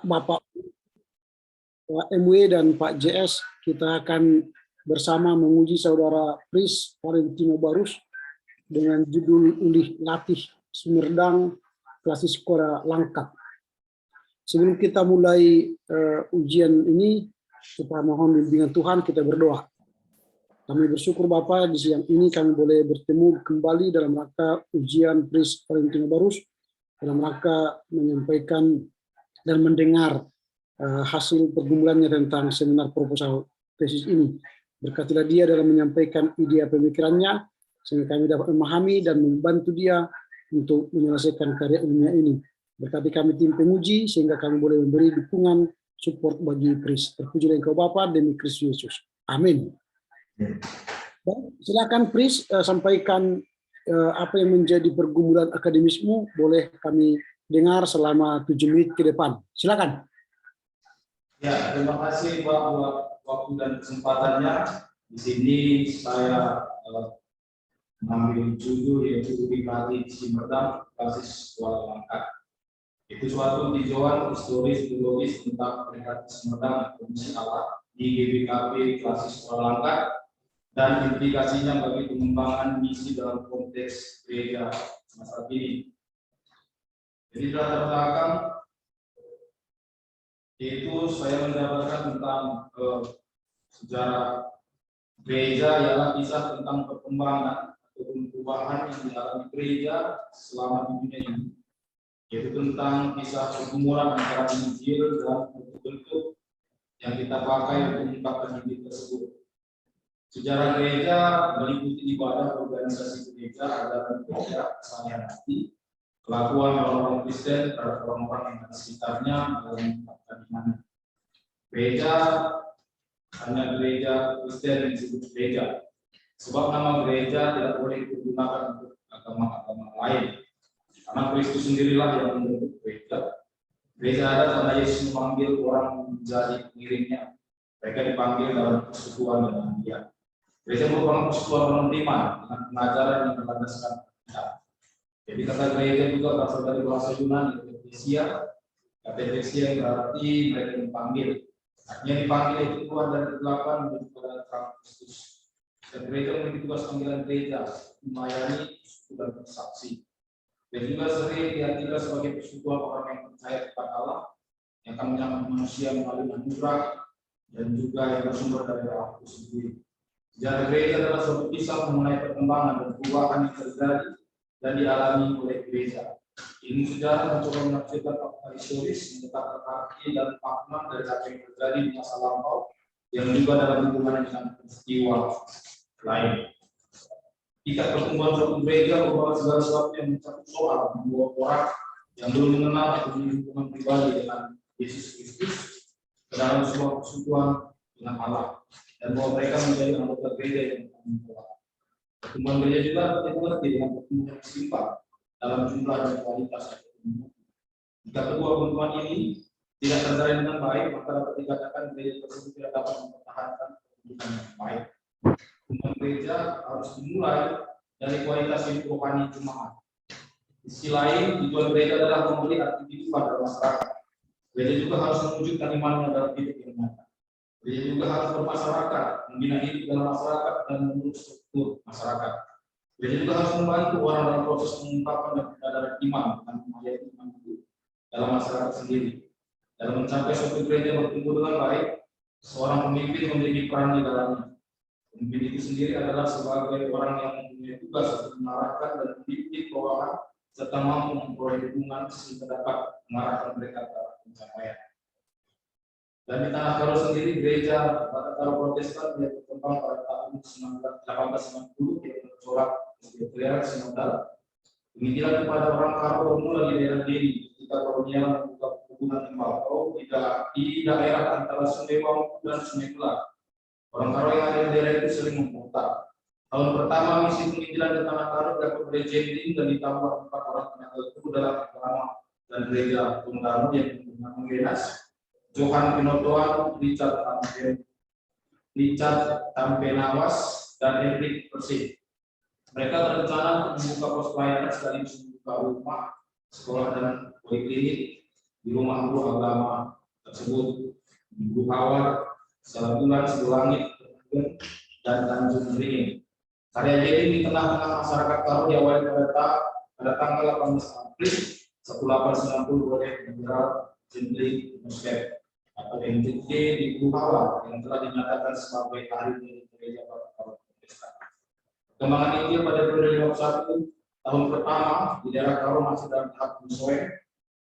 Bapak MW dan Pak JS, kita akan bersama menguji saudara Pris Valentino Barus dengan judul Ulih Latih Sumedang Klasis Sekolah Langkat. Sebelum kita mulai ujian ini, kita mohon bimbingan Tuhan, kita berdoa. Kami bersyukur Bapak, di siang ini kami boleh bertemu kembali dalam rangka ujian Pris Valentino Barus, dalam rangka menyampaikan dan mendengar hasil pergumulannya tentang seminar proposal tesis ini. Berkatilah dia dalam menyampaikan ide pemikirannya, sehingga kami dapat memahami dan membantu dia untuk menyelesaikan karya ilmiah ini. Berkati kami tim penguji, sehingga kami boleh memberi dukungan, support bagi Pris. Terpujilah Engkau Bapa, demi Kristus Yesus. Amin. Silakan Pris, sampaikan apa yang menjadi pergumulan akademismu. Boleh kami dengar selama 7 menit ke depan. Silakan. Ya, terima kasih Pak buat waktu dan kesempatannya. Di sini saya mengambil judul yaitu Ulih Latih Sumedang Klasis Sekolah Langkat. Itu suatu tinjauan historis biologis tentang peringkat Sumedang Komisi Allah di GBKP Klasis Sekolah Langkat dan implikasinya bagi pengembangan misi dalam konteks gereja masa kini. Jadi latar belakang itu saya mendapatkan tentang sejarah gereja ialah kisah tentang perkembangan ataupun perubahan yang dialami gereja selama di dunia ini, yaitu tentang kisah pergumulan antara Injil dan bentuk-bentuk yang kita pakai untuk mengungkapkan Injil tersebut. Sejarah gereja meliputi ibadah organisasi gereja, ajaran gereja, sehari-hari, kelakuan orang-orang Kristen terhadap orang-orang yang ada sekitarnya dalam mengungkapkan iman. Gereja hanya gereja Kristen yang disebut gereja, sebab nama gereja tidak boleh digunakan untuk agama-agama lain, karena Kristus sendirilah yang membentuk gereja. Gereja ada karena Yesus memanggil orang menjadi pengiringnya. Mereka dipanggil dalam persekutuan dengan Dia. Gereja merupakan persekutuan beriman dengan pengajaran yang berlandaskan Alkitab. Jadi kata gereja juga berasal dari bahasa Yunani, eklesia. Kata eklesia yang berarti mereka dipanggil. Artinya dipanggil itu keluar dari kegelapan menuju kepada terang Kristus. Dan gereja memiliki tugas panggilan gereja, melayani, dan bersaksi. Dan juga sering diartikan sebagai persekutuan orang yang percaya kepada Allah, yang akan menyambut manusia melalui anugerah dan juga yang bersumber dari Allah itu sendiri. Sejarah gereja adalah suatu kisah mengenai perkembangan dan perubahan yang terjadi dan dialami oleh gereja. Ilmu sejarah mencoba menafsirkan fakta historis, menetapkan arti dan makna dari apa yang terjadi di masa lampau yang juga dalam hubungannya dengan peristiwa lain. Tingkat pertumbuhan suatu gereja merupakan segala sesuatu yang mencakup soal membawa orang yang belum mengenal atau memiliki hubungan pribadi dengan Yesus Kristus ke dalam sebuah persekutuan dengan Allah, dan bahwa mereka menjadi anggota gereja yang bertanggung. Pertumbuhan gereja juga dimengerti dengan pertumbuhan yang seimbang dalam jumlah dan kualitas. Jika kedua pertumbuhan ini tidak terjalin dengan baik, maka dapat dikatakan gereja tersebut tidak dapat mempertahankan pertumbuhan yang baik. Pertumbuhan gereja harus dimulai dari kualitas hidup rohani jemaat. Di sisi lain, tujuan gereja adalah memberi arti kehidupan dalam masyarakat. Gereja juga harus mewujudkan imannya dalam hidup yang nyata. Gereja juga harus bermasyarakat, membina hidup dalam masyarakat dan membentuk struktur masyarakat. Gereja juga harus membantu orang dalam proses mengungkapkan dan kesadaran iman dengan menghayati iman itu dalam masyarakat sendiri. Dalam mencapai suatu gereja bertumbuh dengan baik, seorang pemimpin memiliki peran di dalamnya. Pemimpin itu sendiri adalah sebagai orang yang mempunyai tugas untuk mengarahkan dan mendidik bawahan serta mampu memperoleh dukungan sehingga dapat mengarahkan mereka ke arah pencapaian. Dan di tanah Karo sendiri, gereja Karo Protestan yang berkembang pada tahun 1890 yang bercorak sebagai sinodal. Penginjilan kepada orang Karo bermula di daerah Deli ketika kolonial membuka perkebunan tembakau di daerah antara Sungai Wampu dan Sungai Kelak. Orang Karo yang ada di daerah itu sering memputar. Tahun pertama misi penginjilan ke tanah Karo dapat berjending dan ditambah 4 orang tenaga guru dalam agama dan gereja Tunggalu yang bernama Genas, Johan Pinotoan, Richard Tampenawas, dan Henrik Persik. Mereka berencana untuk membuka pos pelayanan sekaligus membuka rumah, sekolah dan poliklinik di rumah guru agama tersebut di Guru Hawar, Bulan, Langit, dan Tanjung Beringin. Karya ini di tengah-tengah masyarakat Karo diawali pada tanggal 18 April 1890 oleh Jenderal Jendri Musket atau MJD di Guru Hawar yang telah dinyatakan sebagai hari dari gereja Karo Protestan. Perkembangan ini pada periode 51 tahun pertama di daerah Karo masih dalam tahap penyesuaian,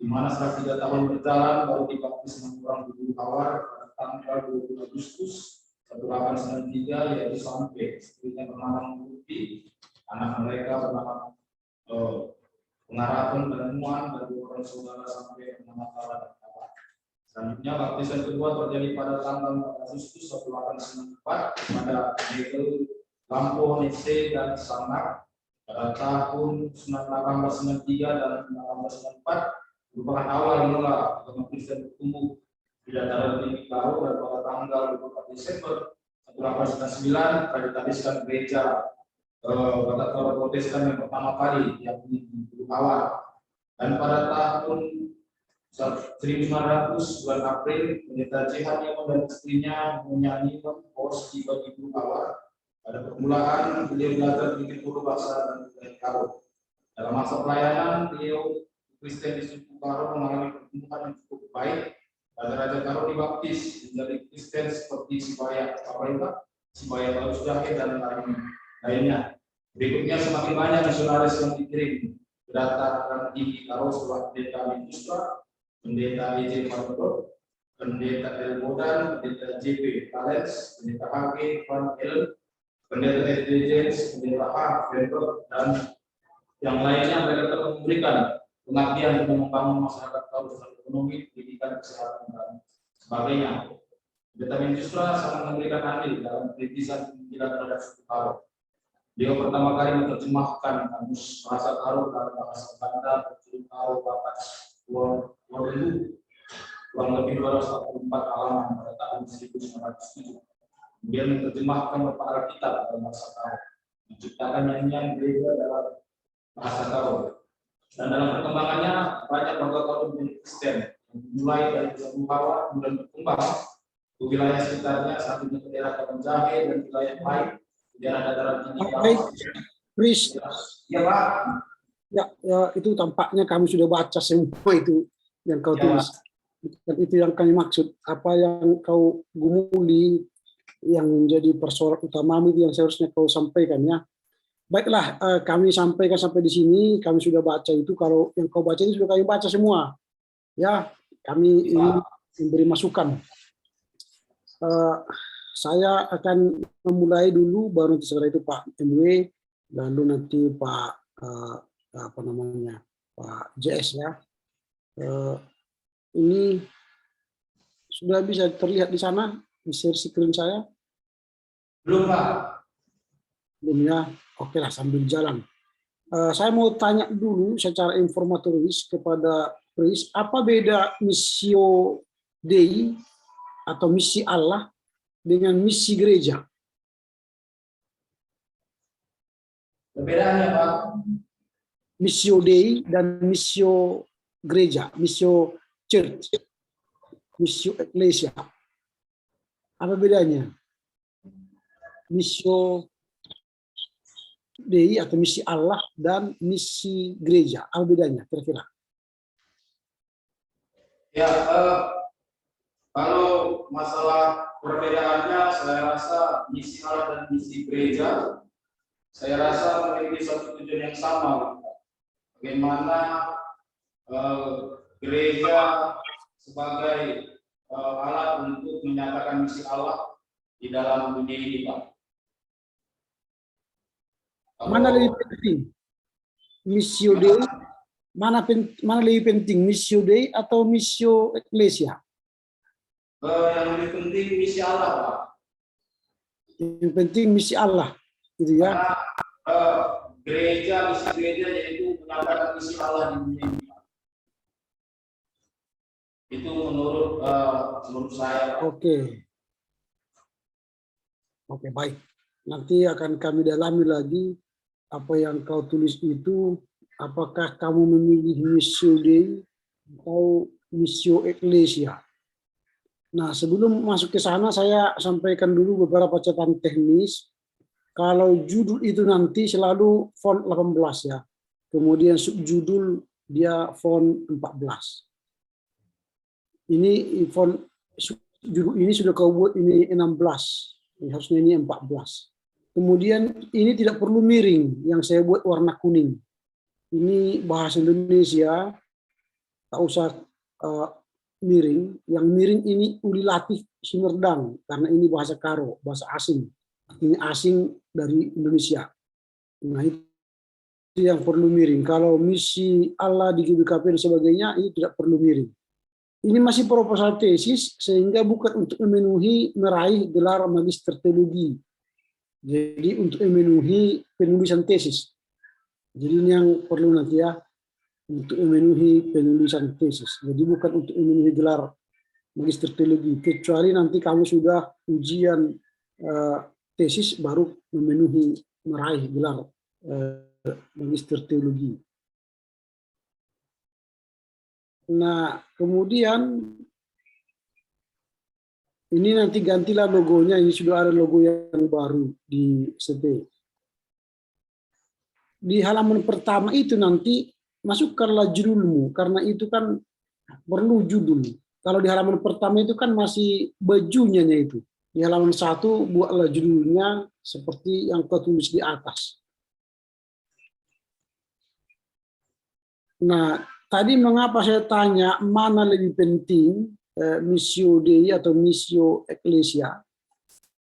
di mana setelah 3 tahun berjalan baru dibaptis 6 orang di Guru Hawar pada tanggal 20 Agustus 1893, yaitu sampai istrinya bernama Murti, anak mereka bernama Pengarapan dan Muan, dan 2 orang saudara sampai bernama Tala dan Tala. Selanjutnya baptisan kedua terjadi pada tanggal 4 Agustus 1894 pada Negel Lampung, Nese, dan Sanak. Pada tahun 1893 dan 1894 merupakan awal mula agama Kristen bertumbuh di dataran tinggi Karo, dan pada tanggal 24 Desember 1899 tradisikan gereja Batak Karo Protestan yang pertama kali yakni di Guru Hawar. Dan pada tahun 1900 bulan April pendeta Jihan yang dan istrinya menyanyikan pos di Guru Hawar. Pada permulaan beliau belajar bikin guru bahasa dan budaya Karo. Dalam masa pelayanan beliau Kristen di suku Karo mengalami pertumbuhan yang cukup baik. Raja Karo dibaptis menjadi Kristen seperti Sibaya Balus Jahe dan lainnya. Berikutnya semakin banyak misionaris yang dikirim ke dataran tinggi Karo setelah pendeta Minustra, pendeta E.J. Marmodot, pendeta El Bodan, pendeta J.P. Talens, pendeta H.G. Van El, pendeta S.D. James, pendeta H. Vendor, dan yang lainnya. Mereka telah memberikan pengabdian untuk membangun masyarakat Karo secara ekonomi, pendidikan, kesehatan, dan sebagainya. Pendeta Minustra sangat memberikan andil dalam kritisan pemilihan terhadap suku Karo. Dia pertama kali menerjemahkan kamus bahasa Karo dalam bahasa Banda berjudul Karo Bakat Walendu, kurang lebih 244 halaman pada tahun 1907. Kemudian menerjemahkan beberapa Alkitab dalam bahasa Karo, menciptakan nyanyian gereja dalam bahasa Karo. Dan dalam perkembangannya banyak warga Karo menjadi Kristen, mulai dari Guru Hawar kemudian berkembang ke wilayah sekitarnya, satunya ke daerah Kampung Jahe dan wilayah lain di daerah dataran tinggi Karo. Chris, Ya Pak. ya, itu tampaknya kami sudah baca semua itu yang kau tulis. Dan itu yang kami maksud. Apa yang kau gumuli yang menjadi persoalan utama itu yang seharusnya kau sampaikan ya. Baiklah, kami sampaikan sampai di sini. Kami sudah baca itu. Kalau yang kau baca itu sudah kami baca semua. Ya, kami ini memberi masukan. Saya akan memulai dulu, baru nanti setelah itu Pak MW, lalu nanti Pak Pak JS ya. Ini sudah bisa terlihat di sana di share screen saya? Belum Pak. Belum ya. Oke lah, sambil jalan. Saya mau tanya dulu secara informatoris kepada Chris, apa beda missio Dei atau misi Allah dengan misi gereja? Perbedaannya Pak? Missio Dei dan missio gereja, missio church, missio ecclesia. Apa bedanya? Missio Dei atau misi Allah dan misi gereja, apa bedanya kira-kira? Ya, kalau masalah perbedaannya, saya rasa misi Allah dan misi gereja, saya rasa memiliki satu tujuan yang sama. Bagaimana gereja sebagai alat untuk menyatakan misi Allah di dalam dunia ini, Pak. Mana lebih penting? Missio Dei, mana lebih penting? Missio Dei atau missio ecclesia? Yang lebih penting misi Allah, Pak. Yang penting misi Allah, gitu ya. Karena misi gereja yaitu menyatakan misi Allah di dunia ini, Pak. Itu menurut saya. Oke, baik. Nanti akan kami dalami lagi apa yang kau tulis itu. Apakah kamu memilih missio Dei atau missio ecclesia. Nah, sebelum masuk ke sana saya sampaikan dulu beberapa catatan teknis. Kalau judul itu nanti selalu font 18 ya. Kemudian subjudul dia font 14. Ini font judul ini sudah kau buat ini 16. Harusnya ini 14. Kemudian ini tidak perlu miring yang saya buat warna kuning. Ini bahasa Indonesia, tak usah miring. Yang miring ini Uli Latif Sumerdang karena ini bahasa Karo, bahasa asing. Ini asing dari Indonesia. Nah, itu yang perlu miring. Kalau misi Allah di GBKP dan sebagainya, ini tidak perlu miring. Ini masih proposal tesis, sehingga bukan untuk memenuhi meraih gelar magister teologi. Jadi untuk memenuhi penulisan tesis. Jadi ini yang perlu nanti ya, untuk memenuhi penulisan tesis. Jadi bukan untuk memenuhi gelar magister teologi, kecuali nanti kamu sudah ujian tesis baru memenuhi meraih gelar magister teologi. Nah, kemudian ini nanti gantilah logonya, ini sudah ada logo yang baru di CT. Di halaman pertama itu nanti masukkanlah judulmu, karena itu kan perlu judul. Kalau di halaman pertama itu kan masih bajunya itu. Di halaman 1 buatlah judulnya seperti yang kau tulis di atas. Nah, tadi mengapa saya tanya mana lebih penting, missio Dei atau missio ecclesia?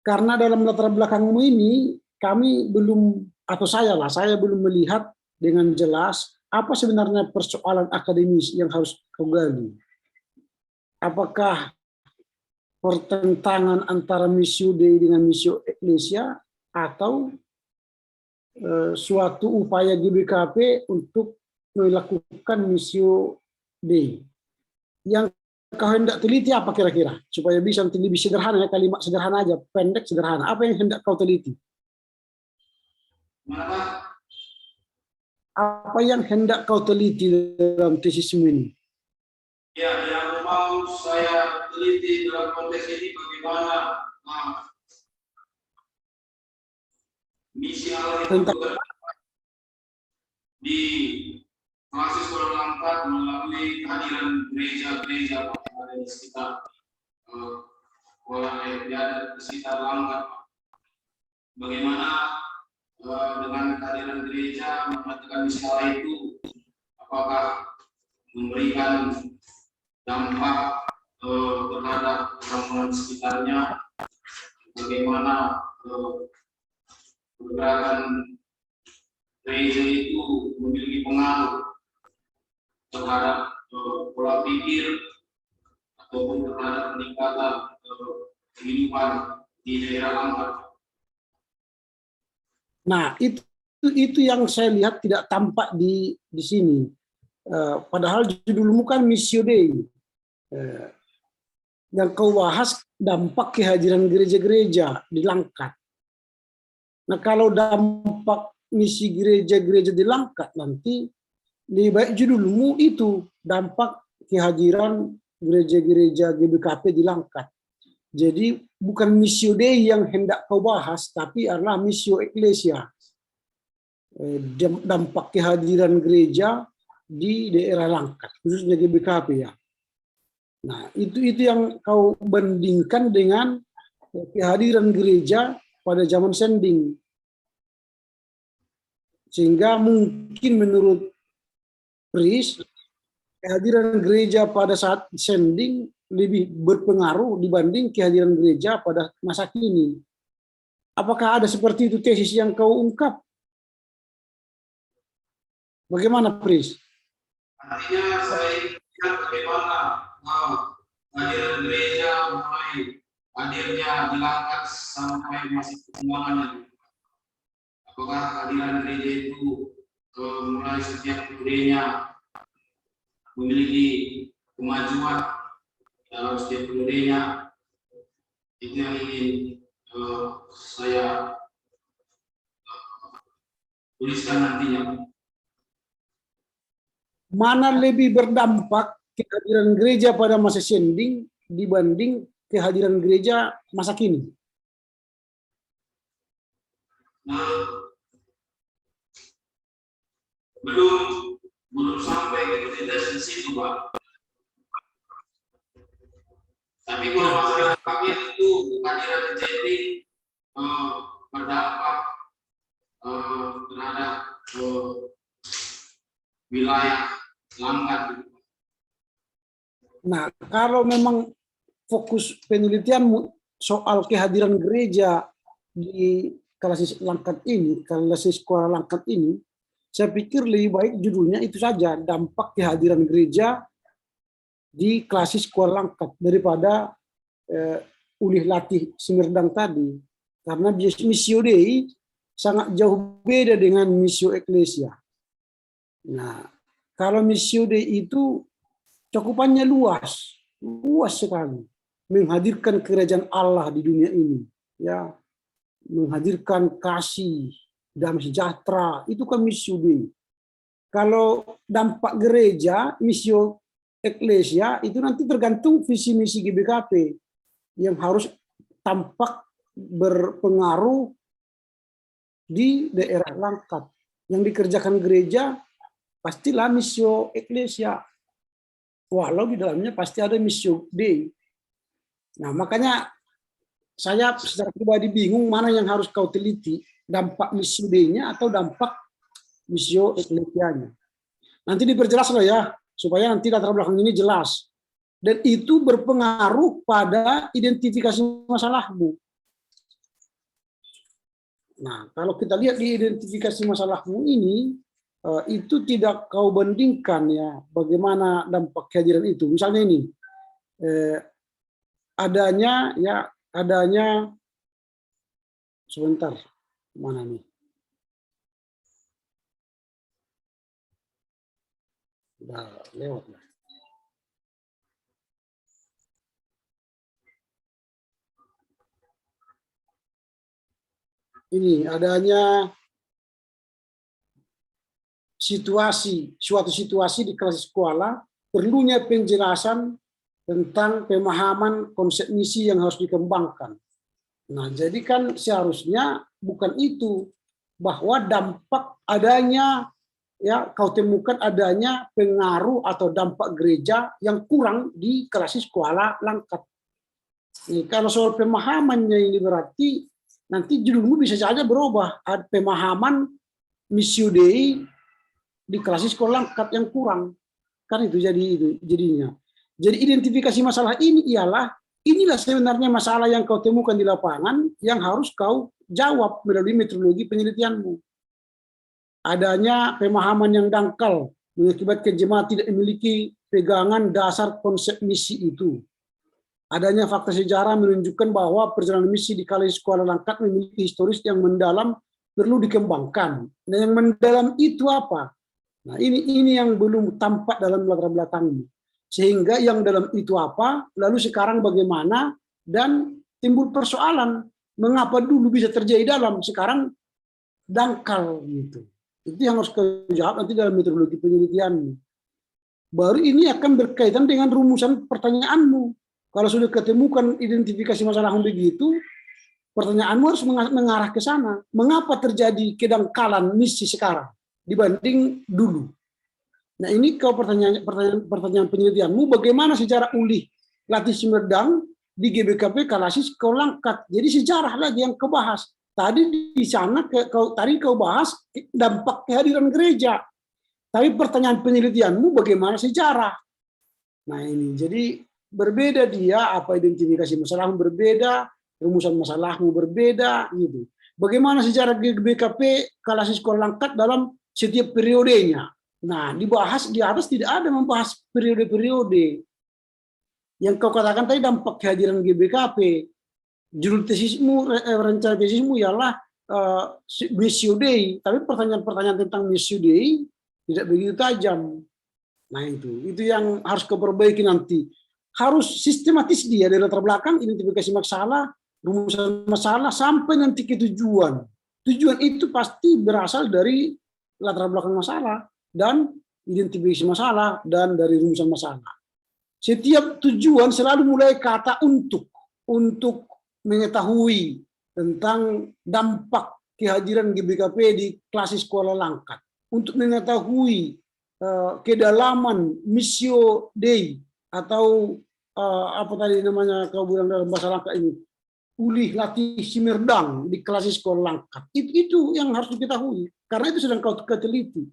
Karena dalam latar belakangmu ini kami belum, atau saya belum melihat dengan jelas apa sebenarnya persoalan akademis yang harus kau gali. Apakah pertentangan antara missio Dei dengan missio ecclesia atau suatu upaya GBKP untuk melakukan missio Dei? Yang kau hendak teliti apa kira-kira? Supaya bisa lebih sederhana ya, kalimat sederhana aja, pendek sederhana. Apa yang hendak kau teliti? Apa yang hendak kau teliti dalam tesismu ini? Ya, yang mau saya teliti dalam konteks ini bagaimana misi Allah itu di proses berlangkat melalui kehadiran gereja-gereja yang ada di sekitar di sekitar Langkat. Bagaimana dengan kehadiran gereja mematikan misi Allah itu, apakah memberikan dampak terhadap orang-orang sekitarnya, bagaimana pergerakan gereja itu memiliki pengaruh terhadap pola pikir ataupun terhadap peningkatan kehidupan di daerah Langkat. Nah, itu yang saya lihat tidak tampak di sini. Padahal judulmu kan missio Dei. Yang kau bahas dampak kehadiran gereja-gereja di Langkat. Nah, kalau dampak misi gereja-gereja di Langkat nanti lebih baik judulmu itu dampak kehadiran gereja-gereja GBKP di Langkat. Jadi bukan missio Dei yang hendak kau bahas, tapi adalah missio ecclesia. Dampak kehadiran gereja di daerah Langkat, khususnya GBKP ya. Nah, itu yang kau bandingkan dengan kehadiran gereja pada zaman sending. Sehingga mungkin menurut Pris, kehadiran gereja pada saat sending lebih berpengaruh dibanding kehadiran gereja pada masa kini. Apakah ada seperti itu tesis yang kau ungkap? Bagaimana, Pris? Artinya saya lihat bagaimana kehadiran gereja mulai hadirnya di Langkat sampai masih perkembangannya. Apakah kehadiran gereja itu mulai setiap gedenya memiliki kemajuan dalam setiap gedenya? Itu yang ingin saya tuliskan nantinya. Mana lebih berdampak kehadiran gereja pada masa Sending dibanding kehadiran gereja masa kini? Nah, belum sampai ke penjelasan situ, Pak. Tapi kalau masalah kami itu kehadiran Sending berdampak terhadap wilayah Langkat. Nah, kalau memang fokus penelitianmu soal kehadiran gereja di Kalasis Langkat ini, Kalasis Sekolah Langkat ini, saya pikir lebih baik judulnya itu saja, dampak kehadiran gereja di Kalasis Sekolah Langkat, daripada Ulih Latih Sumerdang tadi. Karena Missio Dei sangat jauh beda dengan Missio Ecclesia. Nah, kalau Missio Dei itu cakupannya luas sekali, menghadirkan kerajaan Allah di dunia ini, ya, menghadirkan kasih, damai sejahtera, itu kan Missio Dei. Kalau dampak gereja, Missio Ecclesia, itu nanti tergantung visi misi GBKP yang harus tampak berpengaruh di daerah Langkat. Yang dikerjakan gereja pastilah Missio Ecclesia, walau di dalamnya pasti ada Missio Dei. Nah, makanya saya secara pribadi bingung mana yang harus kau teliti, dampak Missio Dei-nya atau dampak Missio Ecclesia-nya. Nanti diperjelas loh ya, supaya nanti latar belakang ini jelas. Dan itu berpengaruh pada identifikasi masalahmu. Nah, kalau kita lihat di identifikasi masalahmu ini, itu tidak kau bandingkan ya, bagaimana dampak kehadiran itu. Misalnya ini, adanya sebentar, mana nih? Udah lewat lah. Ini adanya suatu situasi di kelas sekolah, perlunya penjelasan tentang pemahaman konsep misi yang harus dikembangkan. Nah, jadi kan seharusnya bukan itu, bahwa dampak adanya, ya, kau temukan adanya pengaruh atau dampak gereja yang kurang di kelas sekolah Langkat. Nih, kalau soal pemahamannya ini berarti nanti judulmu bisa saja berubah, ada pemahaman Missio Dei di kelas sekolah Langkat yang kurang, kan itu jadinya. Jadi identifikasi masalah ini inilah sebenarnya masalah yang kau temukan di lapangan yang harus kau jawab melalui metodologi penelitianmu. Adanya pemahaman yang dangkal mengakibatkan jemaat tidak memiliki pegangan dasar konsep misi itu. Adanya fakta sejarah menunjukkan bahwa perjalanan misi di Kalasis Sekolah Langkat memiliki historis yang mendalam, perlu dikembangkan. Nah, yang mendalam itu apa? Nah, ini yang belum tampak dalam latar belakangnya. Sehingga yang dalam itu apa, lalu sekarang bagaimana, dan timbul persoalan mengapa dulu bisa terjadi dalam, sekarang dangkal gitu. Itu yang harus kau jawab nanti dalam metodologi penelitianmu. Baru ini akan berkaitan dengan rumusan pertanyaanmu. Kalau sudah ketemukan identifikasi masalahmu begitu, pertanyaanmu harus mengarah ke sana. Mengapa terjadi kedangkalan misi sekarang dibanding dulu? Nah, ini kalau pertanyaan penelitianmu, bagaimana sejarah Ulih Latih Sumerdang di GBKP Kalasis kau Langkat. Jadi sejarah lagi yang kau bahas. Tadi di sana kau bahas dampak kehadiran gereja. Tapi pertanyaan penelitianmu bagaimana sejarah. Nah, ini jadi berbeda dia, apa identifikasi masalahmu berbeda, rumusan masalahmu berbeda gitu. Bagaimana sejarah GBKP Kalasis Sekolah Langkat dalam setiap periodenya. Nah, dibahas di atas tidak ada membahas periode-periode. Yang kau katakan tadi dampak kehadiran GBKP. Judul tesismu, rencana tesismu ialah Missio Dei, tapi pertanyaan-pertanyaan tentang Missio Dei tidak begitu tajam. Nah, itu yang harus kau perbaiki nanti. Harus sistematis dia dari latar belakang, identifikasi masalah, rumusan masalah, sampai nanti ke tujuan. Tujuan itu pasti berasal dari latar belakang masalah, dan identifikasi masalah, dan dari rumusan masalah. Setiap tujuan selalu mulai kata untuk mengetahui tentang dampak kehadiran GBKP di kelas sekolah Langkat, untuk mengetahui kedalaman missio Dei atau apa tadi namanya kau bilang dalam bahasa Langkat ini, ulih latih Simerdang di kelas sekolah Langkat. Itu yang harus diketahui karena itu sedang kau teliti.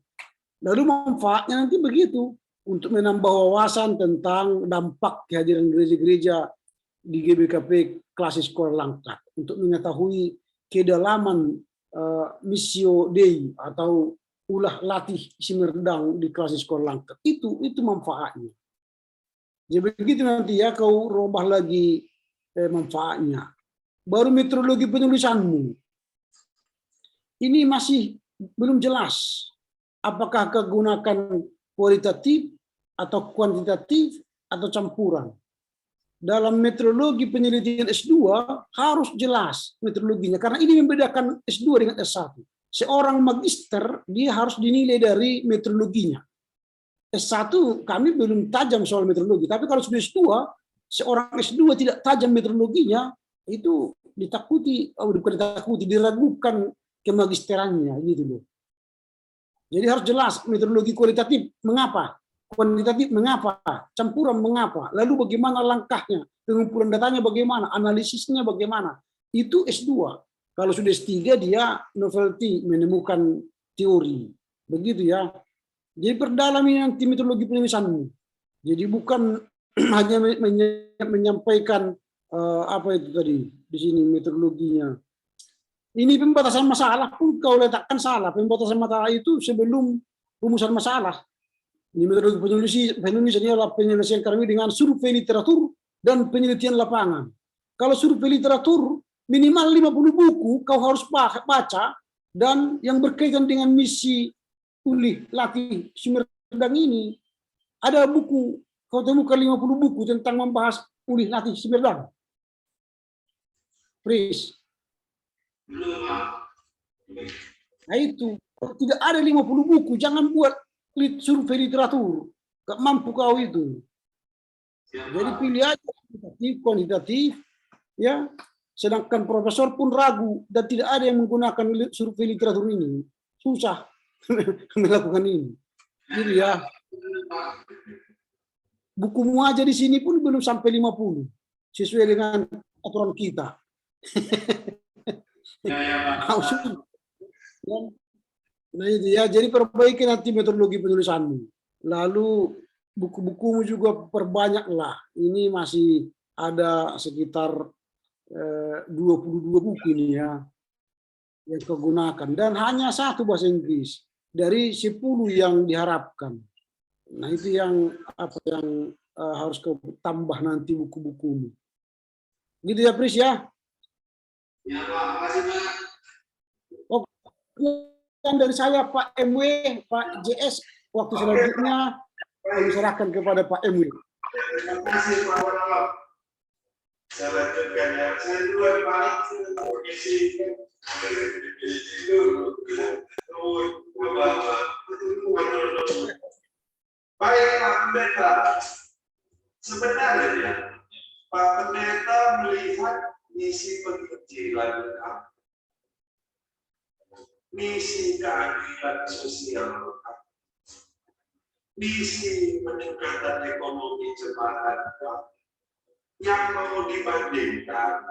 Lalu manfaatnya nanti begitu untuk menambah wawasan tentang dampak kehadiran gereja-gereja di GBKP kelas sekolah Langkat, untuk mengetahui kedalaman missio Dei atau ulah latih Simerdang di kelas sekolah Langkat. Itu manfaatnya. Jadi begitu nanti ya kau robah lagi manfaatnya. Baru metodologi penulisanmu. Ini masih belum jelas. Apakah kau gunakan kualitatif atau kuantitatif atau campuran. Dalam metodologi penelitian S2 harus jelas metodologinya. Karena ini membedakan S2 dengan S1. Seorang magister dia harus dinilai dari metodologinya. S1 kami belum tajam soal metodologi, tapi kalau sudah S2, seorang S2 tidak tajam metodologinya, itu ditakuti, bukan ditakuti, diragukan kemagisterannya, gitu loh. Jadi harus jelas metodologi kualitatif mengapa, kuantitatif mengapa, campuran mengapa, lalu bagaimana langkahnya, pengumpulan datanya bagaimana, analisisnya bagaimana. Itu S2. Kalau sudah S3 dia novelty, menemukan teori. Begitu ya. Jadi perdalami nanti metodologi penulisanmu. Jadi bukan hanya menyampaikan apa itu tadi di sini metodologinya. Ini pembatasan masalah pun kau letakkan salah. Pembatasan masalah itu sebelum rumusan masalah. Ini metodologi penulisan ini adalah penyelesaian kami dengan survei literatur dan penelitian lapangan. Kalau survei literatur minimal 50 buku kau harus baca, dan yang berkaitan dengan misi ulih latih Simerdang ini, ada buku, kau temukan 50 buku tentang membahas ulih latih Simerdang. Pris. Nah itu, tidak ada 50 buku, jangan buat survei literatur, gak mampu kau itu. Jadi pilih aja kuantitatif, ya. Sedangkan profesor pun ragu dan tidak ada yang menggunakan survei literatur ini, susah melakukan ini. Jadi ya, bukumu aja di sini pun belum sampai 50, sesuai dengan aturan kita. Nah itu ya, jadi perbaiki nanti metodologi penulisanmu. Lalu buku-bukumu juga perbanyaklah. Ini masih ada sekitar 22 buku ini ya yang kau gunakan, dan hanya 1 bahasa Inggris dari 10 yang diharapkan. Nah itu yang apa yang harus kau tambah nanti buku-bukumu. Gitu ya Pris ya. Ya Pak, makasih Pak. Oke, dan dari saya Pak MW, Pak JS, waktu selanjutnya kami serahkan kepada Pak MW. Terima kasih Pak Wonolog. Saya lanjutkan ya. Saya duluan Pak, komisi dulu. Baik Pak Pendeta, sebenarnya Pak Pendeta melihat misi pengkecilan, misi keadilan sosial, misi peningkatan ekonomi jemaat yang mau dibandingkan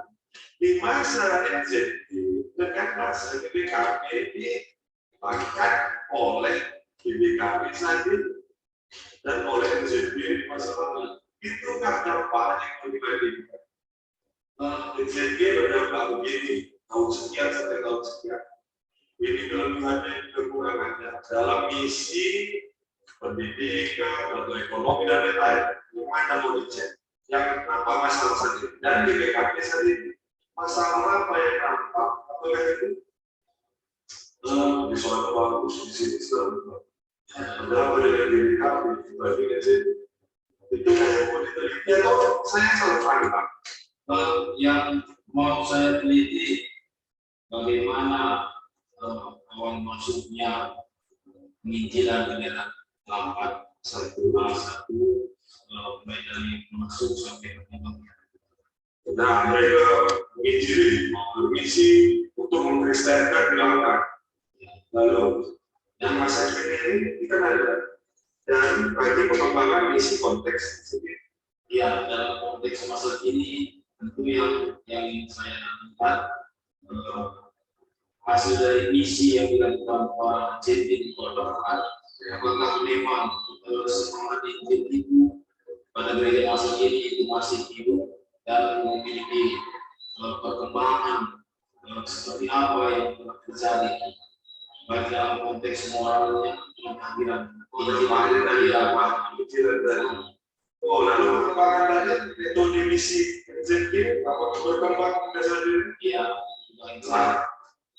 di masa NZD dengan masa GBKP diangkat oleh GBKP saja dan oleh NZD masa lalu. Itu kan dampak yang dibandingkan. NZD berdampak begini, tahun sekian sampai tahun sekian. Ini kelebihannya, kekurangannya dalam misi pendidikan atau ekonomi dan lain-lain. Mana mau dicek? Yang nampak masalah saja. Dan di BKP sendiri, masalah apa yang nampak atau yang itu? Di suatu bagus di sini selalu. Berapa dengan BKP dibandingkan sini? Itu yang mau diteliti atau saya salah paham? Yang mau saya teliti bagaimana awal masuknya penginjilan dengan lambat 1A1 mulai dari masuk sampai penyebab. Nah, mereka bermisi untuk mengkristenkan Langkat. Lalu yang masa kini kita ada dan bagi pengembangan misi konteks sendiri. Ya, dalam konteks masa kini tentu yang saya lihat hasil dari misi yang dilakukan para JT di Kota Barat, apakah memang semangat JT itu pada gereja masa kini itu masih hidup dan memiliki perkembangan seperti apa yang telah terjadi baik dalam konteks moralnya kehadiran Oh, lalu perkembangan tadi metode misi JT apakah berkembang berdasar diri? Iya.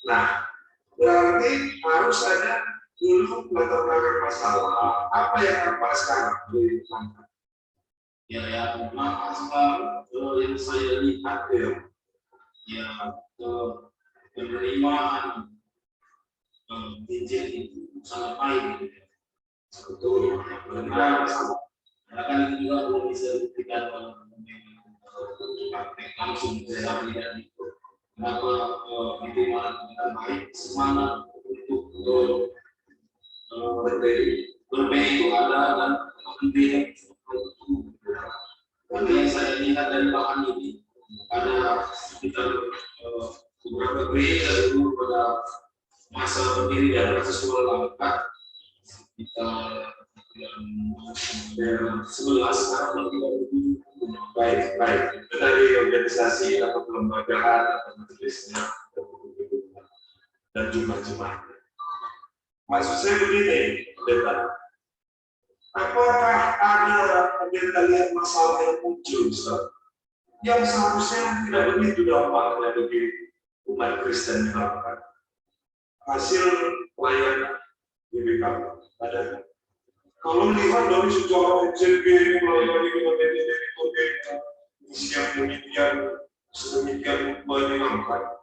Nah, berarti harus ada dulu latar belakang masalah apa yang apa sekarang dilakukan. Ya, memang sekarang yang saya lihat ya penerimaan izin itu sangat baik. Betul. Karena kan itu juga belum bisa diberikan praktek langsung saya lihat itu. Kenapa penerimaan dengan baik semangat untuk berbeda itu ada dan berbeda. Tapi yang saya lihat dari bahan ini ada sekitar beberapa gereja dulu pada masa berdiri dan masa sekolah Langkat kita 11 sekarang kita Baik. Itu dari organisasi atau kelembagaan atau majelisnya dan jumlah-jumlah. Maksud saya begini, pendeta. Apakah ada pendeta lihat masalah yang muncul, Ustaz? Yang seharusnya tidak begitu dampaknya bagi umat Kristen di Langkat. Hasil pelayanan GBKP ada. Kalau lihat dari sejarah JB melayani metode misi yang sedemikian menyenangkan.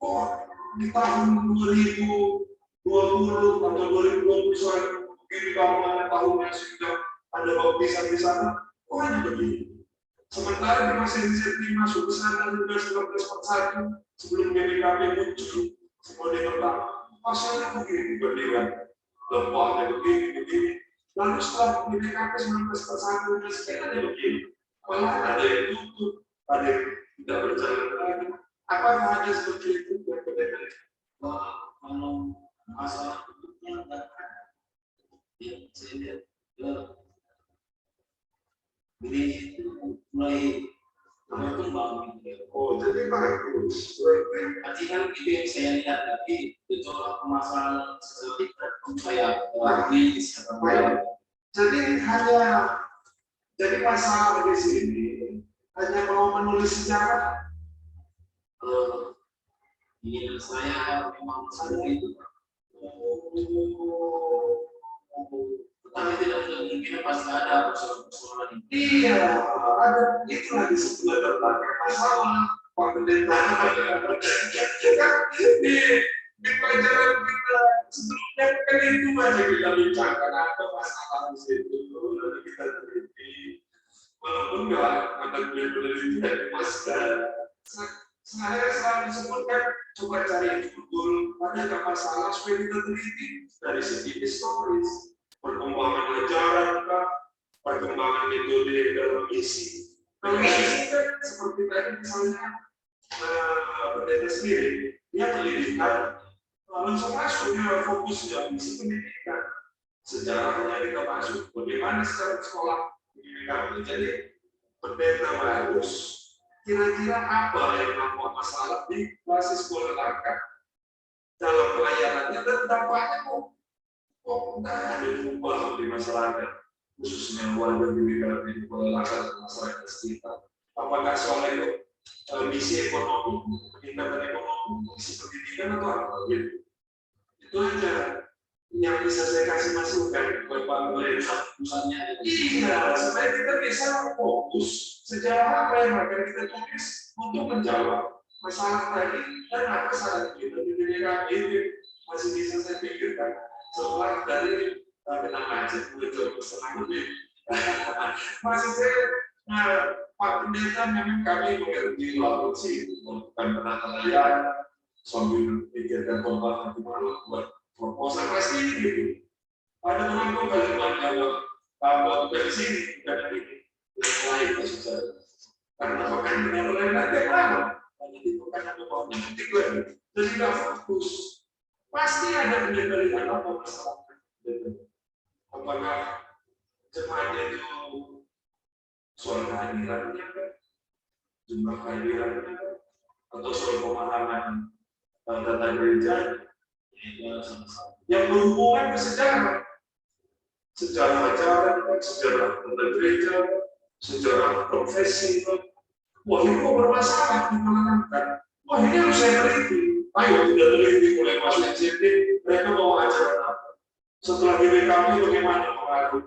Oh, di tahun 2020 atau 2021 begini kamu tahun yang sudah ada baptisan di sana. Oh, ini begini. Sementara di masa inisiatif masuk ke sana 19 sebelum GBKP muncul sebagai pertama. Pasalnya begini berbeda, lembahnya begini. Lalu setelah GBKP 19 sekian begini. Malah ada yang tutup, ada yang tidak berjalan lagi. Apakah ada seperti itu yang berbeda? Kalau masalah tutupnya enggak ada. Ya, saya lihat gereja itu mulai berkembang. Oh, jadi bagus. Tadi kan itu yang saya lihat, tapi coba pemasaran seperti saya Jadi masalah di sini hanya mau menulis sejarah. Ingin saya memang sadar itu. Tetapi tidak mungkin pasti ada persoalan. Iya, ada itu lagi sebuah berbagai masalah. Pak Pendeta di pelajaran kita sebelumnya kan itu aja kita bincangkan ada masalah di situ lalu kita teliti walaupun nggak ada peneliti dari masker. Saya selalu sebutkan coba cari betul ada masalah supaya kita teliti dari segi historis, perkembangan ajaran, perkembangan metode dalam misi. Kalau misi kan seperti tadi misalnya pendeta sendiri dia pendidikan langsung masuk dia fokusnya misi pendidikan sejarahnya kita masuk bagaimana secara sekolah pendidikan. Jadi pendeta bagus kira-kira apa yang nampak masalah di basis sekolah Langkat dalam pelayanannya dan dampaknya kok nggak ada berubah di masyarakat khususnya warga di sekolah Langkat dan masyarakat sekitar. Apakah soal itu misi ekonomi, peningkatan ekonomi, misi pendidikan atau apa gitu? Itu aja yang bisa saya kasih masukan kepada pemerintah pusatnya. Iya, supaya kita bisa fokus sejarah apa yang akan kita tulis untuk menjawab masalah tadi dan apa saat kita di dunia ini masih bisa saya pikirkan setelah dari kenapa aja muncul pesanan lebih Maksud saya, Pak Pendeta memang kami mengerti laut sih, bukan penata sambil pikirkan pembahasan gimana buat proposal pasti gitu. Ada orang kok bagaimana buat dari sini dari ini lain maksud saya. Karena makan dengan lain nanti lama, banyak itu kan ada banyak titik lagi. Jadi nggak fokus. Pasti ada kendalian apa masalah. Apakah jemaatnya itu soal kehadirannya, jumlah kehadirannya, atau soal pemahaman tata gereja yang berhubungan ke sejarah ajaran, sejarah tata gereja, sejarah profesi. Wah ini kok bermasalah dimenangkan. Wah ini harus saya teliti. Ayo tidak teliti mulai masuk NCT, mereka mau ajaran apa? Setelah GBKP bagaimana mengatur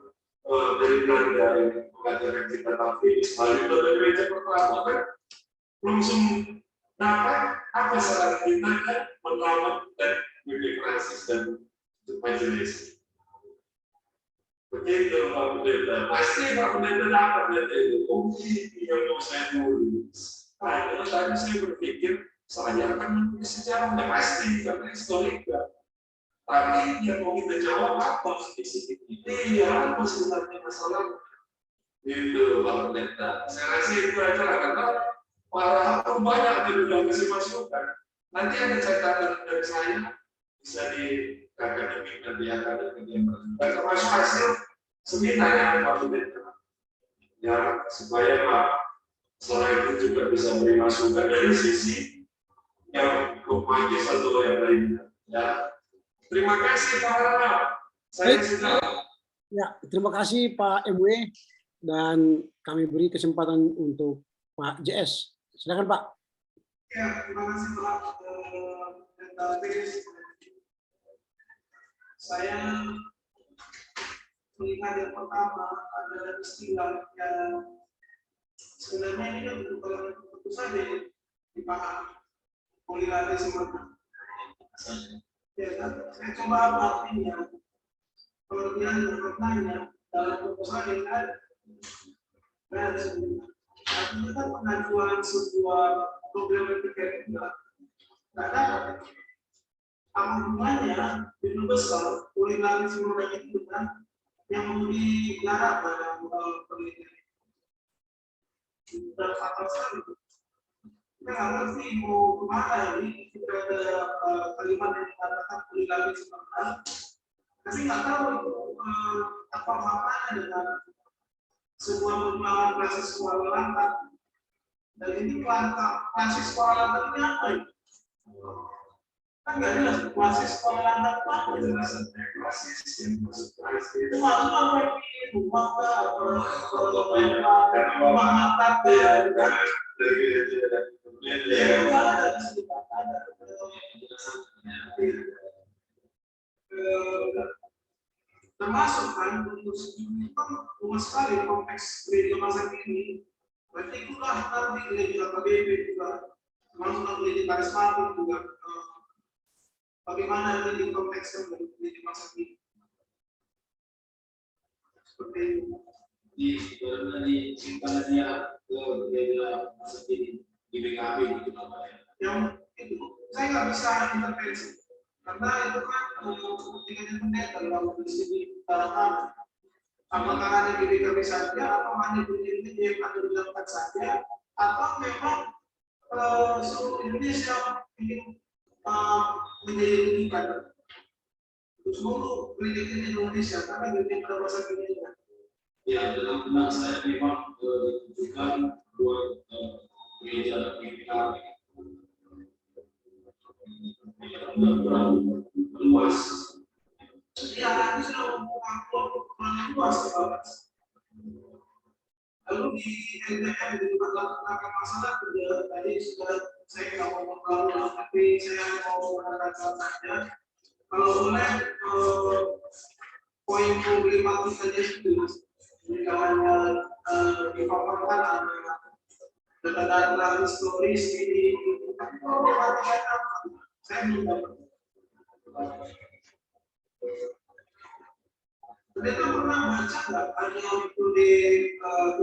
dari pengajaran kita tapi lalu tata gereja pertama kan langsung dapat apa salah kita kan merawat dan demokrasi dan majelis. Begitu Pak Pendeta, pasti Pak Pendeta dapat data itu. Oh ini yang mau saya tulis. Nah, tadi saya berpikir saya akan menulis sejarahnya pasti karena historika. Tapi yang mau kita jawab apa spesifik ini ya apa sebenarnya masalahnya? Itu Pak Pendeta. Saya rasa itu aja lah karena para hakim banyak yang sudah kasih masukan. Nanti ada catatan dari saya bisa di akademik dan di akademik yang dan termasuk hasil seminar yang Pak Pendeta. Ya supaya Pak selain itu juga bisa beri masukan dari sisi yang mempunyai satu yang lainnya. Ya. Terima kasih Pak Rana. Saya sudah. Ya, terima kasih Pak MW dan kami beri kesempatan untuk Pak JS. Silakan Pak. Ya, terima kasih Pak. Saya melihat yang pertama adalah istilah yang sebenarnya ini kan tentu saja dipahami polilaris semata. Ya, saya coba apa artinya pengertian dan maknanya dalam proposal yang ada. Artinya kan pengajuan sebuah problematika juga karena apa hubungannya dengan besar polilaris semata itu kan yang mau digarap dalam penelitian dan faktor sekali. Kita nggak ngerti mau kemana ini kita ada kalimat yang dikatakan polilaris semata, tapi nggak tahu itu apa maknanya dengan sebuah perjuangan klasis sekolah lantak. Dan ini klasis sekolah lantak ini apa ya? Kan nggak jelas klasis sekolah lantak apa? Itu maksudnya apa ini? Rumah matak termasuk kan untuk sejumlah itu luas sekali konteks gereja masa kini. Berarti itulah nanti gereja KBB juga termasuk gereja karismatik juga bagaimana ini konteksnya dari gereja masa kini. Seperti itu. Di simpanannya ke gereja masa kini di BKB itu namanya. Yang itu saya nggak bisa intervensi karena itu kan kepentingan pendeta dalam sini dalam apakah hanya di BKB saja atau hanya di yang ada di tempat saja atau memang seluruh Indonesia ingin menjadi pendidikan untuk seluruh pendidikan di Indonesia karena pendidikan pada masa kini. Ya dalam benak saya memang ditujukan buat gereja BKB. Terlalu luas. Ya, ini sudah membuat luas banget. Lalu di LDM di tempat masalah juga tadi sudah saya nggak mau terlalu tapi saya mau mengatakan saja kalau boleh poin problematis saja itu jika hanya dipaparkan data-data historis ini problematika saya belum dapat. Mereka pernah baca nggak ada metode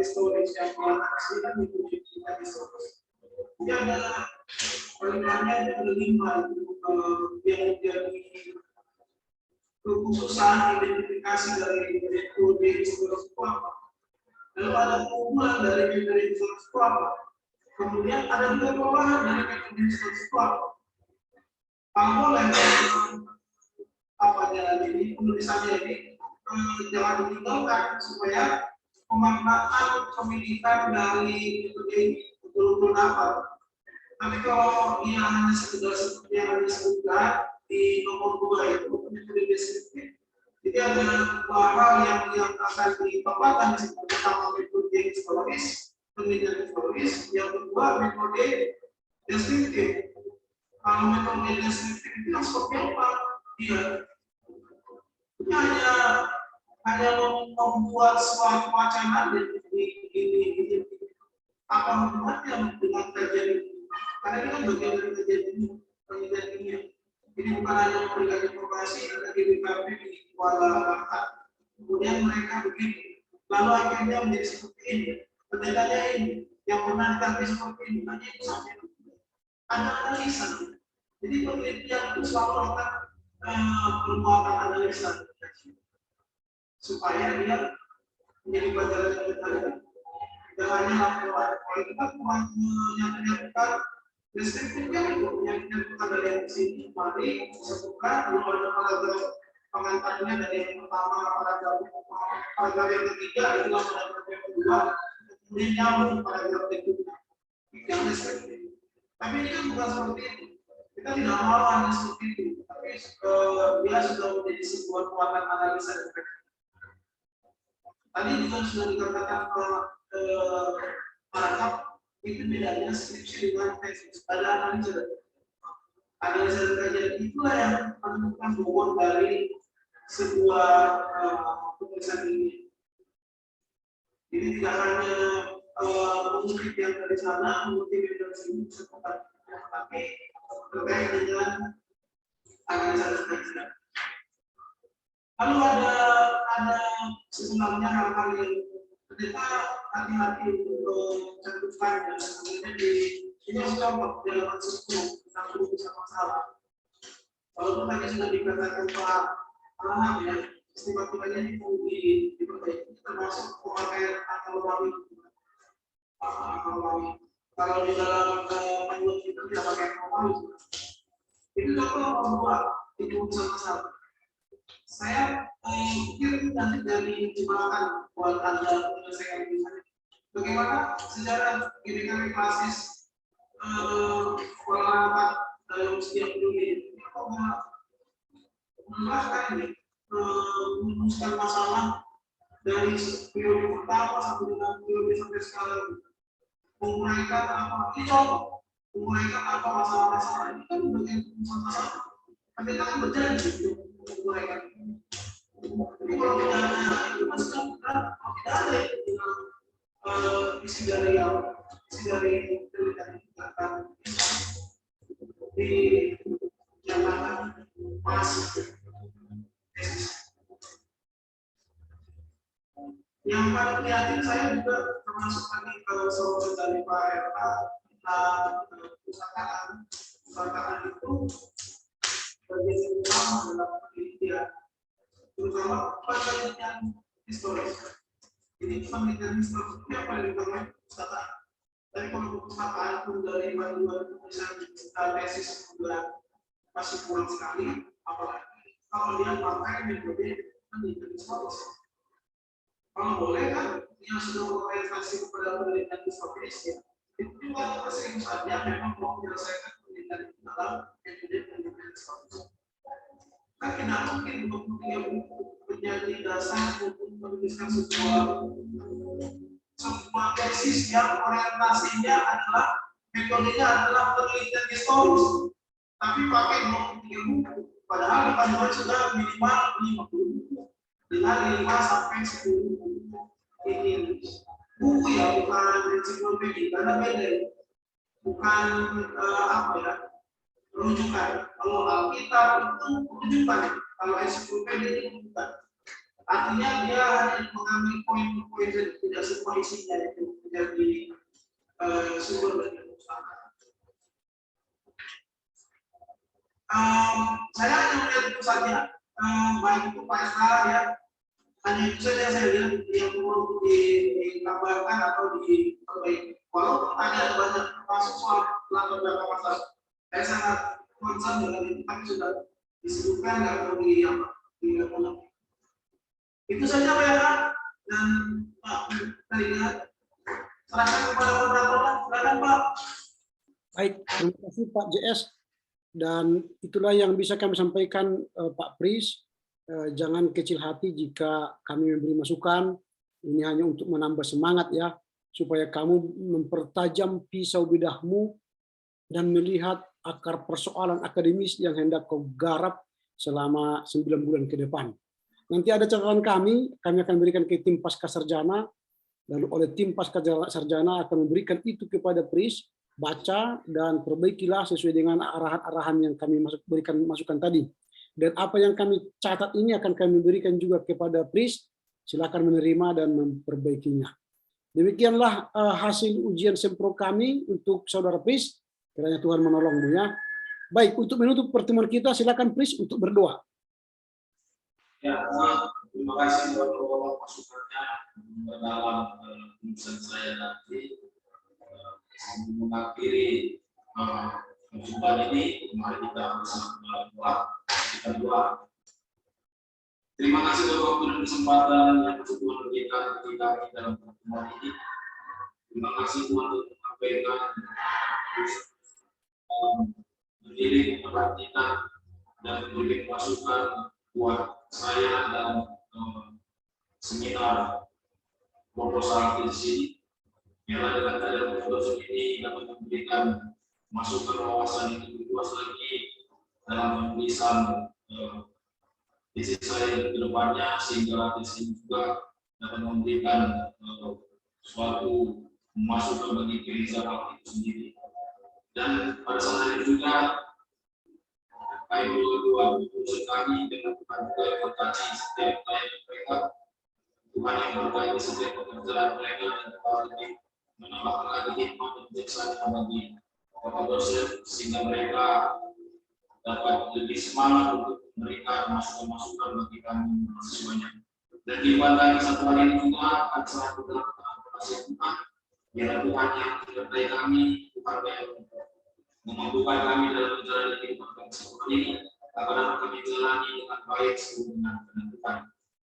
historis yang mengatakan metode historis? Dia ada paling itu ada 5 yang menjadi kekhususan identifikasi dari metode historis itu apa? Lalu ada kumpulan dari metode historis itu apa? Kemudian ada juga perubahan dari metode historis itu apa? Kalau boleh apa jalan ini penulisannya ini jangan ditinggalkan supaya pemaknaan pemilihan dari metode ini betul-betul dapat. Tapi kalau dia hanya sekedar seperti yang Anda sebutkan di nomor 2 itu metode deskriptif, jadi ada 2 hal yang akan dipaparkan di situ. Pertama metode historis, penelitian historis, yang kedua metode deskriptif. Kalau metode deskriptif itu yang seperti apa? Dia hanya membuat suatu wacana di apa hubungannya dengan kajian ini? Karena ini kan bagian dari kajian ini, penelitian ini. Ini bukan hanya memberikan informasi dari BKP di Kuala Langkat. Kemudian mereka begini, lalu akhirnya menjadi seperti ini. Pertanyaannya ini, yang pernah dikatakan seperti ini, hanya itu saja. Ada analisa. Jadi penelitian itu selalu akan merupakan analisa supaya dia menjadi pelajaran yang benar. Tidak hanya laporan. Kalau kita menyatakan deskriptifnya itu yang kita dari yang di sini, mari sebutkan belum ada paragraf pengantarnya dari yang pertama, paragraf yang ketiga, itulah paragraf yang kedua, kemudian nyambung paragraf ketiga. Itu yang deskriptif. Tapi ini kan bukan seperti itu. Kita tidak mau hanya seperti itu, tapi dia sudah menjadi sebuah kekuatan analisa dan praktik. Tadi juga sudah dikatakan paragraf itu bedanya skripsi dengan tesis. Ada analisa. Analisa dan kajian itulah yang menentukan bobot dari sebuah tulisan ini. Jadi tidak hanya mengutip yang dari sana, mengutip yang dari sini, tapi terkait dengan analisa dan kajian. Lalu ada sebenarnya hal-hal yang kita hati-hati untuk cantumkan dan kemudian ini contoh dalam konstruksi kita perlu bisa masalah. Walaupun tadi sudah dikatakan Pak Ahmad ya, istilah-istilahnya itu diperbaiki termasuk pemakaian akal wali. Kalau di dalam manual kita tidak pakai akal wali, itu contoh membuat itu bisa masalah. Saya pikir nanti dari jembatan buat Anda menyelesaikan ini. Bagaimana sejarah GBKP klasis Kuala dalam setiap dunia ini menjelaskan ini, merumuskan masalah dari periode pertama sampai dengan periode sampai sekarang, menguraikan apa ini contoh, menguraikan apa masalah-masalah ini kan bagian masalah. Tapi kan berjanji untuk menguraikan. Jadi kalau tidak ada itu masih tidak ada isi dari penelitian kita akan di jabatan masih. Yang paling prihatin saya juga termasuk tadi soal dari Pak RK tentang pusakaan itu bagian utama dalam penelitian, terutama penelitian historis. Jadi penelitian historis itu yang paling utama pusakaan. Tapi kalau pusakaan pun dari panduan tulisan tesis juga masih kurang sekali, apalagi kalau dia pakai metode penelitian historis. Kalau boleh kan yang sudah berorientasi kepada penelitian historis ya, itu juga sering saja memang mau menyelesaikan penelitian dalam metode penelitian historis. Kan tidak mungkin untuk menjadi dasar untuk menuliskan sebuah tesis yang orientasinya adalah metodenya adalah penelitian historis, tapi pakai 23 buku, padahal di panduan sudah minimal 50 buku dengan 5 sampai 10 buku. Ini buku ya, bukan ensiklopedia, karena beda, bukan apa ya, rujukan. Kalau Alkitab itu rujukan, kalau ensiklopedia itu rujukan. Artinya dia hanya mengambil poin-poin saja, tidak semua isinya itu menjadi sumber dari perpustakaan. Saya hanya melihat itu saja, baik itu Pak Esa ya, hanya itu saja saya lihat yang perlu ditambahkan atau diperbaiki. Walaupun ada banyak termasuk soal latar belakang masa, saya sangat concern dengan itu, tapi sudah disebutkan nggak perlu diulang. Itu saja Pak Esa dan Pak Terlihat. Serahkan kepada moderator, silakan Pak. Baik, terima kasih Pak JS. Dan itulah yang bisa kami sampaikan Pak Pris. Jangan kecil hati jika kami memberi masukan. Ini hanya untuk menambah semangat ya, supaya kamu mempertajam pisau lidahmu dan melihat akar persoalan akademis yang hendak kau garap selama 9 bulan ke depan. Nanti ada catatan kami akan berikan ke tim pasca sarjana, lalu oleh tim pasca sarjana akan memberikan itu kepada Pris, baca dan perbaikilah sesuai dengan arahan-arahan yang kami berikan masukan tadi. Dan apa yang kami catat ini akan kami berikan juga kepada Pris, silakan menerima dan memperbaikinya. Demikianlah hasil ujian sempro kami untuk saudara Pris. Kiranya Tuhan menolongmu ya. Baik, untuk menutup pertemuan kita, silakan Pris untuk berdoa. Ya, terima kasih buat masukannya dalam tulisan saya nanti. Sebelum mengakhiri perjumpaan ini, mari kita bersama kita doa. Terima kasih buat waktu dan kesempatan yang Tuhan berikan ketika kita dalam pertemuan ini. Terima kasih Tuhan untuk menyampaikan mendidik, memperhatikan dan memberi masukan buat saya dan seminar proposal di sini. Biarlah dengan keadaan proposal ini dapat memberikan masukan wawasan yang lebih luas lagi dalam penulisan tesis saya ke depannya, sehingga tesis ini juga dapat memberikan suatu masukan bagi gereja itu sendiri. Dan pada saat ini juga kami berdua kami dengan Tuhan juga yang berkati setiap mereka, Tuhan yang berkati setiap pekerjaan mereka, dan Tuhan lebih menambahkan lagi hikmat dan bijaksana bagi Bapak dosen, sehingga mereka dapat lebih semangat untuk memberikan masukan-masukan bagi kami mahasiswanya. Dan di kami satu hari ini juga akan selalu berdoa kepada Tuhan, biar Tuhan yang menyertai kami, Tuhan yang memampukan kami dalam menjalani kehidupan kami satu ini, agar dapat kami jalani dengan baik sesuai dengan Tuhan.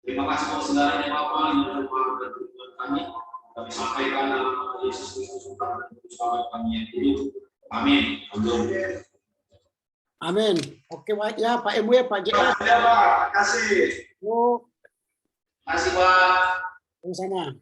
Terima kasih untuk segalanya Bapak yang berdoa dan Tuhan kami sampaikan dalam nama Yesus Kristus Tuhan dan Tuhan kami yang hidup. Amin. Amin. Oke baik ya Pak MW, Pak JS. Ya Pak, kasih. Terima kasih Pak. Sama-sama.